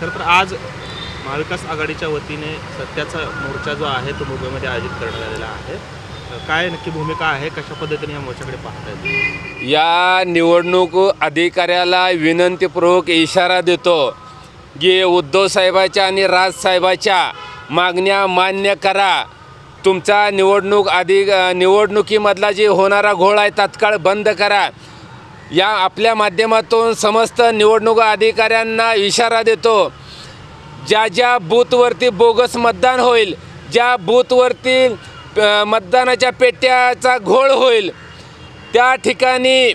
खरं तर आज महाविकास आघाडीच्या वतीने सत्याचा मोर्चा जो आहे तो मुंबईमध्ये आयोजित करण्यात आलेला आहे. काय नक्की भूमिका आहे, कशा पद्धतीने या मोर्चाकडे पाहतायत? या निवडणूक अधिकाऱ्याला विनंतीपूर्वक इशारा देतो की उद्धव साहेबाच्या आणि राजसाहेबाच्या मागण्या मान्य करा. तुमचा निवडणुकीमधला जे होणारा घोळ आहे तात्काळ बंद करा. या आपल्या माध्यमातून समस्त निवडणूक अधिकाऱ्यांना इशारा देतो, ज्या बूथवरती बोगस मतदान होईल, ज्या बूथवरती मतदानाच्या पेट्याचा घोळ होईल, त्या ठिकाणी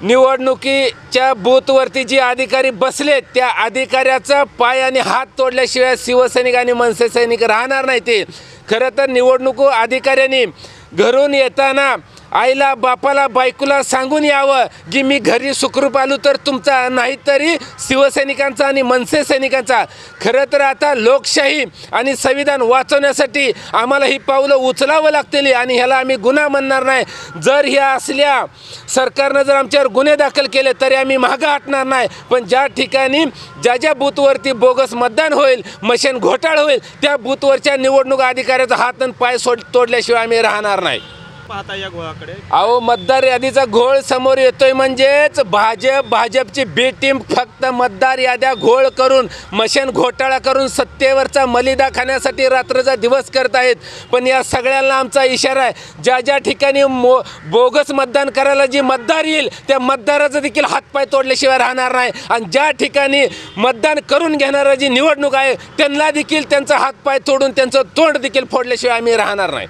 निवडणुकीच्या बूथवरती जे अधिकारी बसलेत त्या अधिकाऱ्याचा पाय आणि हात तोडल्याशिवाय शिवसैनिक आणि मनसे सैनिक राहणार नाही. ते खरं तर निवडणूक अधिकाऱ्यांनी घरून येताना आईला बापाला बायकोला सांगून यावं की मी घरी सुखरूप आलो तर तुमचा, नाहीतरी शिवसैनिकांचा आणि मनसे सैनिकांचा. खरं तर आता लोकशाही आणि संविधान वाचवण्यासाठी आम्हाला ही पावलं उचलावं लागतील आणि ह्याला आम्ही गुन्हा म्हणणार नाही. जर ह्या असल्या सरकारनं जर आमच्यावर गुन्हे दाखल केले तरी आम्ही मागं हटणार नाही. पण ज्या ठिकाणी ज्या बूथवरती बोगस मतदान होईल, मशीन घोटाळा होईल, त्या बूथवरच्या निवडणूक अधिकाऱ्याचा हात आणि पाय तोडल्याशिवाय आम्ही राहणार नाही. पाहता या गोळाकडे अहो, मतदार यादीचा घोळ समोर येतोय म्हणजेच भाजपची बी टीम फक्त मतदार याद्या घोळ करून मशीन घोटाळा करून सत्तेवरचा मलिदा खाण्यासाठी रात्रचा दिवस करत आहेत. पण या सगळ्यांना आमचा इशारा आहे, ज्या ठिकाणी बोगस मतदान करायला जे मतदार येईल त्या मतदाराचा देखील हातपाय तोडल्याशिवाय राहणार नाही. आणि ज्या ठिकाणी मतदान करून घेणारा जी निवडणूक आहे त्यांना देखील त्यांचा हातपाय तोडून त्यांचं तोंड देखील फोडल्याशिवाय आम्ही राहणार नाही.